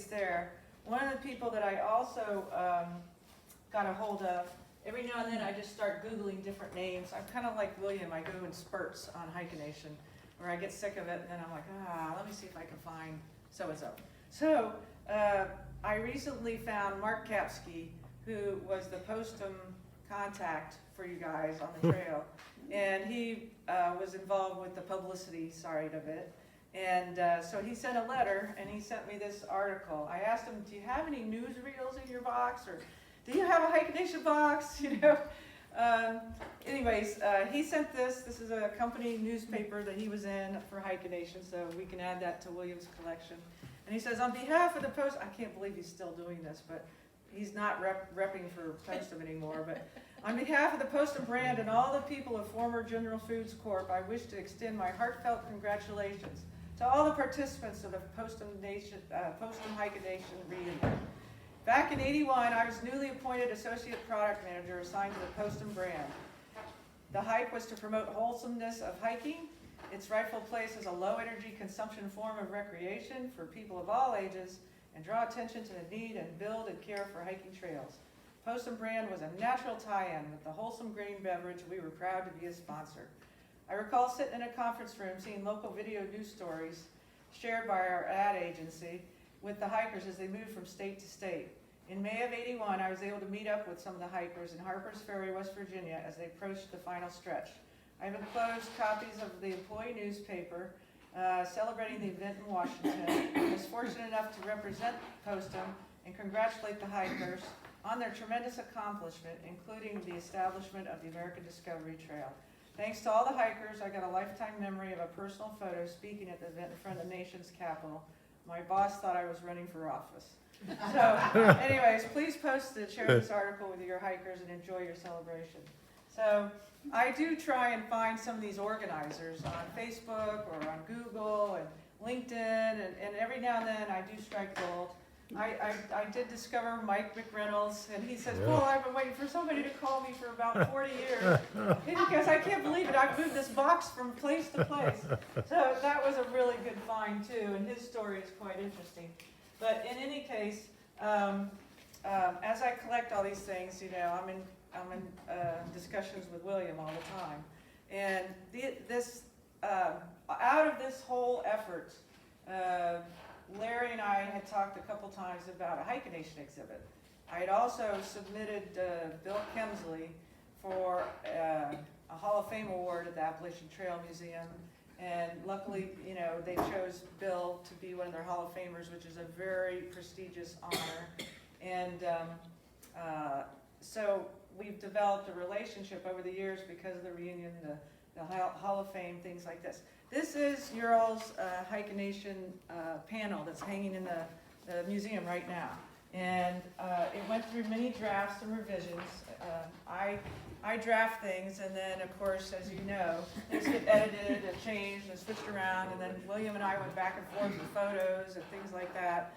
there. One of the people that I also got a hold of, every now and then I just start Googling different names. I'm kind of like William, I go in spurts on HikaNation, where I get sick of it and then I'm like, let me see if I can find so-and-so. So I recently found Mark Capski, who was the Postum contact for you guys on the trail. And he was involved with the publicity side of it. And so he sent a letter and he sent me this article. I asked him, do you have any newsreels in your box? Or do you have a HikaNation box? You know. Anyways, he sent this. This is a company newspaper that he was in for HikaNation, so we can add that to William's collection. And he says, on behalf of the Post, I can't believe he's still doing this, but he's not repping for Postum anymore. But on behalf of the Postum brand and all the people of former General Foods Corp., I wish to extend my heartfelt congratulations to all the participants of the Postum HikaNation Reunion. Back in '81, I was newly appointed Associate Product Manager assigned to the Postum brand. The hike was to promote wholesomeness of hiking, its rightful place as a low-energy consumption form of recreation for people of all ages, and draw attention to the need and build and care for hiking trails. Postum brand was a natural tie-in with the wholesome green beverage. We were proud to be a sponsor. I recall sitting in a conference room seeing local video news stories shared by our ad agency with the hikers as they moved from state to state. In May of '81, I was able to meet up with some of the hikers in Harpers Ferry, West Virginia, as they approached the final stretch. I have enclosed copies of the employee newspaper celebrating the event in Washington. I was fortunate enough to represent Postum and congratulate the hikers on their tremendous accomplishment, including the establishment of the American Discovery Trail. Thanks to all the hikers, I got a lifetime memory of a personal photo speaking at the event in front of the nation's capital. My boss thought I was running for office. So, anyways, please post and share this article with your hikers and enjoy your celebration. So, I do try and find some of these organizers on Facebook or on Google and LinkedIn, and every now and then I do strike gold. I did discover Mike McReynolds, and he says, "Well, I've been waiting for somebody to call me for about 40 years." Because I can't believe it, I've moved this box from place to place. So that was a really good find too, and his story is quite interesting. But in any case, as I collect all these things, you know, I'm in discussions with William all the time, and out of this whole effort, Larry and I had talked a couple times about a HikaNation exhibit. I had also submitted Bill Kemsley for a Hall of Fame award at the Appalachian Trail Museum, and luckily, you know, they chose Bill to be one of their Hall of Famers, which is a very prestigious honor. And so we've developed a relationship over the years because of the reunion, the Hall of Fame, things like this. This is your all's HikaNation panel that's hanging in the museum right now. And it went through many drafts and revisions. I draft things, and then, of course, as you know, things get edited and changed and switched around, and then William and I went back and forth with photos and things like that.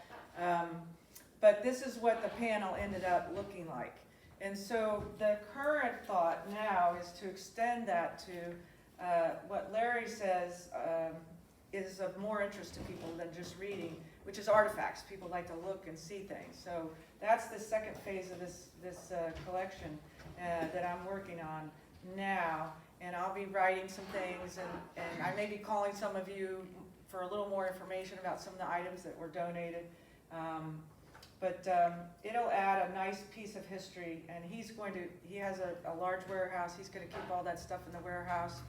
But this is what the panel ended up looking like. And so the current thought now is to extend that to what Larry says is of more interest to people than just reading, which is artifacts. People like to look and see things. So that's the second phase of this collection that I'm working on now. And I'll be writing some things, and I may be calling some of you for a little more information about some of the items that were donated. But it'll add a nice piece of history, and he has a large warehouse. He's going to keep all that stuff in the warehouse.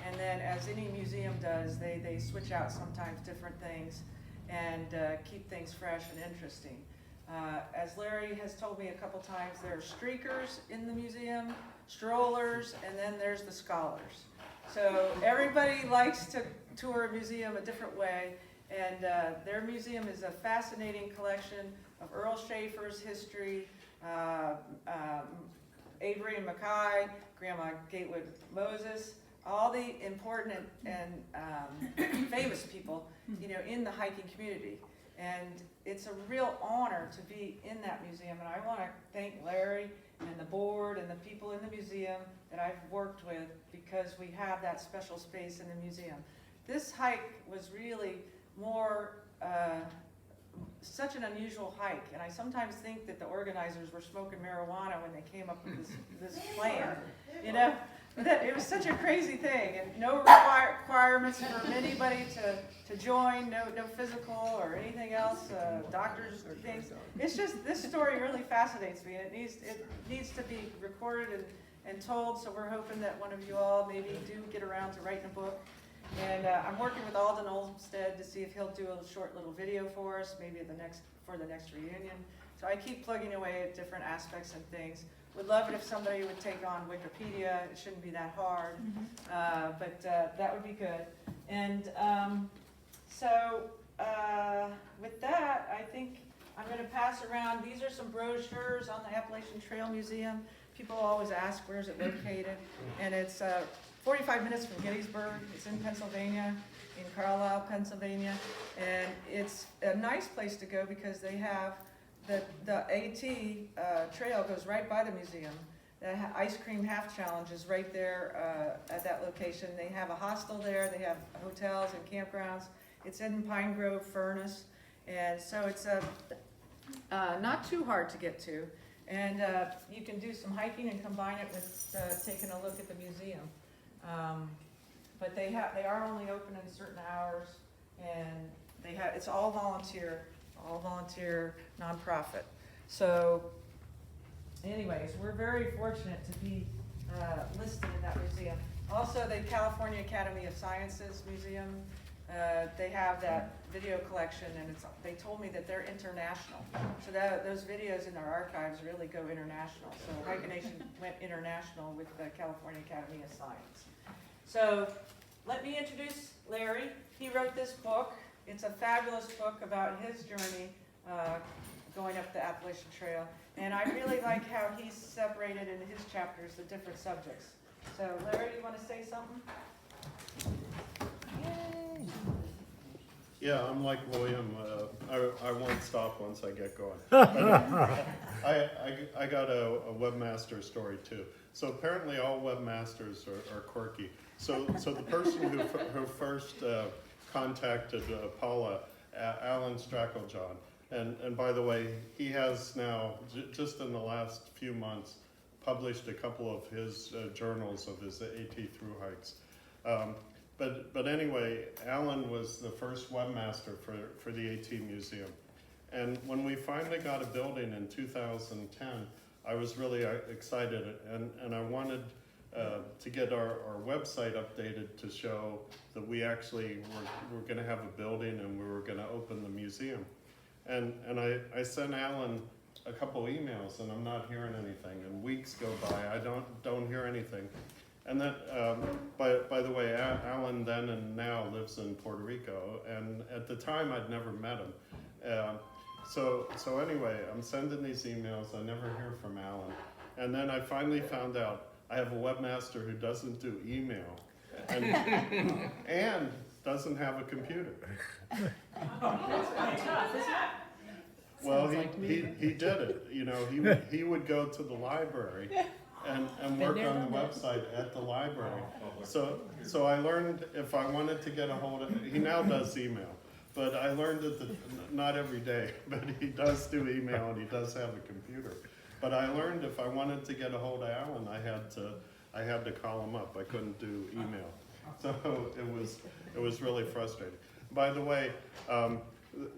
And then, as any museum does, they switch out sometimes different things and keep things fresh and interesting. As Larry has told me a couple times, there are streakers in the museum, strollers, and then there's the scholars. So everybody likes to tour a museum a different way, and their museum is a fascinating collection of Earl Schaefer's history, Avery and Mackay, Grandma Gatewood Moses, all the important and famous people, you know, in the hiking community. And it's a real honor to be in that museum, and I want to thank Larry and the board and the people in the museum that I've worked with, because we have that special space in the museum. This hike was really more such an unusual hike, and I sometimes think that the organizers were smoking marijuana when they came up with this plan, you know? That it was such a crazy thing, and no requirements for anybody to join, no physical or anything else, doctors or things. It's just, this story really fascinates me, and it needs to be recorded and told, so we're hoping that one of you all maybe do get around to writing a book. And I'm working with Alden Olmstead to see if he'll do a short little video for us, maybe for the next reunion. So I keep plugging away at different aspects and things. Would love it if somebody would take on Wikipedia. It shouldn't be that hard, but that would be good. And with that, I think I'm going to pass around. These are some brochures on the Appalachian Trail Museum. People always ask, where is it located? And it's 45 minutes from Gettysburg. It's in Pennsylvania, in Carlisle, Pennsylvania. And it's a nice place to go because they have the AT trail goes right by the museum. The ice cream half challenge is right there at that location. They have a hostel there. They have hotels and campgrounds. It's in Pine Grove Furnace. And so it's not too hard to get to. And you can do some hiking and combine it with taking a look at the museum. But they are only open in certain hours, and it's all volunteer nonprofit. So anyways, we're very fortunate to be listed in that museum. Also, the California Academy of Sciences Museum, they have that video collection, and they told me that they're international. So those videos in their archives really go international. So HikaNation went international with the California Academy of Science. So let me introduce Larry. He wrote this book. It's a fabulous book about his journey going up the Appalachian Trail. And I really like how he's separated in his chapters the different subjects. So Larry, you want to say something? Yay. Yeah, I'm like William. I won't stop once I get going. I got a webmaster story too. So apparently all webmasters are quirky. So the person who first contacted Paula, Alan Stracklejohn, and by the way, he has now, just in the last few months, published a couple of his journals of his AT through hikes. But anyway, Alan was the first webmaster for the AT Museum. And when we finally got a building in 2010, I was really excited, and I wanted to get our website updated to show that we actually were going to have a building and we were going to open the museum. And I sent Alan a couple emails, and I'm not hearing anything. And weeks go by, I don't hear anything. And then, by the way, Alan then and now lives in Puerto Rico, and at the time I'd never met him. So anyway, I'm sending these emails. I never hear from Alan, and then I finally found out I have a webmaster who doesn't do email, and doesn't have a computer. Well, he did it. You know, he would go to the library and work on the website at the library. So I learned if I wanted to get a hold of, he now does email, but I learned that not every day, but he does do email and he does have a computer. But I learned if I wanted to get a hold of Alan, I had to call him up. I couldn't do email. So it was really frustrating. By the way,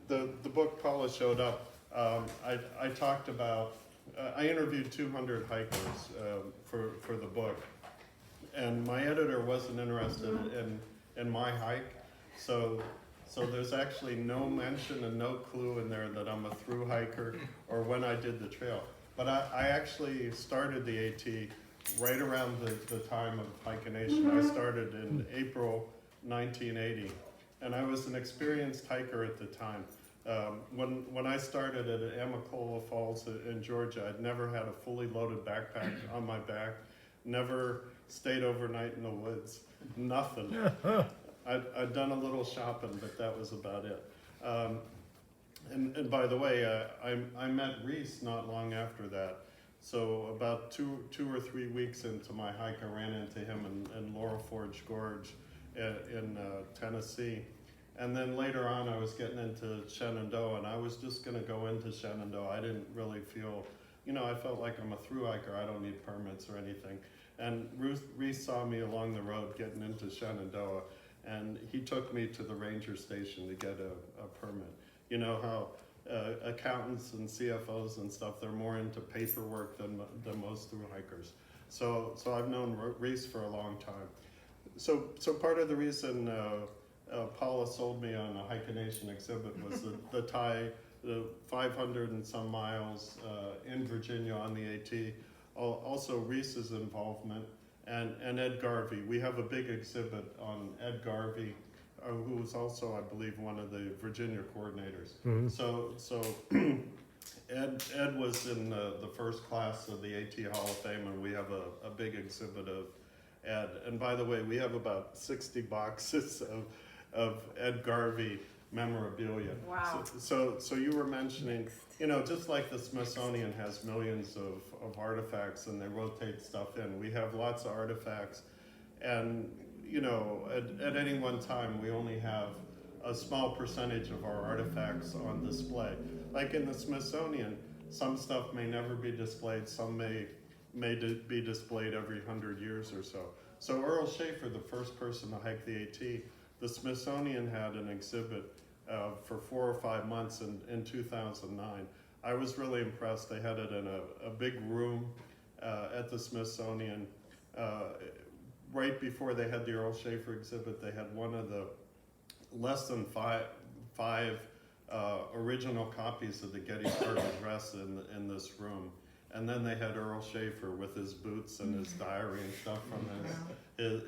the book Paula showed up. I talked about. I interviewed 200 hikers for the book, and my editor wasn't interested in my hike, so there's actually no mention and no clue in there that I'm a through hiker or when I did the trail. But I actually started the AT right around the time of HikaNation. I started in April 1980, and I was an experienced hiker at the time. When I started at Amicalola Falls in Georgia, I'd never had a fully loaded backpack on my back, never stayed overnight in the woods, nothing. I'd done a little shopping, but that was about it. And by the way, I met Reese not long after that. So about two or 3 weeks into my hike, I ran into him in Laurel Forge Gorge in Tennessee. And then later on, I was getting into Shenandoah, and I was just gonna go into Shenandoah. I didn't really feel, I felt like I'm a thru hiker. I don't need permits or anything. And Reese saw me along the road getting into Shenandoah, and he took me to the ranger station to get a permit. You know how accountants and CFOs and stuff, they're more into paperwork than most thru hikers. So I've known Reese for a long time. So part of the reason Paula sold me on a HikaNation exhibit was the 500 and some miles in Virginia on the AT. Also Reese's involvement and Ed Garvey. We have a big exhibit on Ed Garvey, who was also, I believe, one of the Virginia coordinators. Mhm. So Ed was in the first class of the AT Hall of Fame, and we have a big exhibit of Ed. And by the way, we have about 60 boxes of Ed Garvey memorabilia. Wow. So you were mentioning, just like the Smithsonian has millions of artifacts and they rotate stuff in, we have lots of artifacts. And, at any one time, we only have a small percentage of our artifacts on display. Like in the Smithsonian, some stuff may never be displayed, some may be displayed every 100 years or so. So Earl Schaefer, the first person to hike the AT, the Smithsonian had an exhibit for 4 or 5 months in 2009. I was really impressed. They had it in a big room at the Smithsonian. Right before they had the Earl Schaefer exhibit, they had one of the less than five original copies of the Gettysburg Address in this room. And then they had Earl Schaefer with his boots and his diary and stuff from his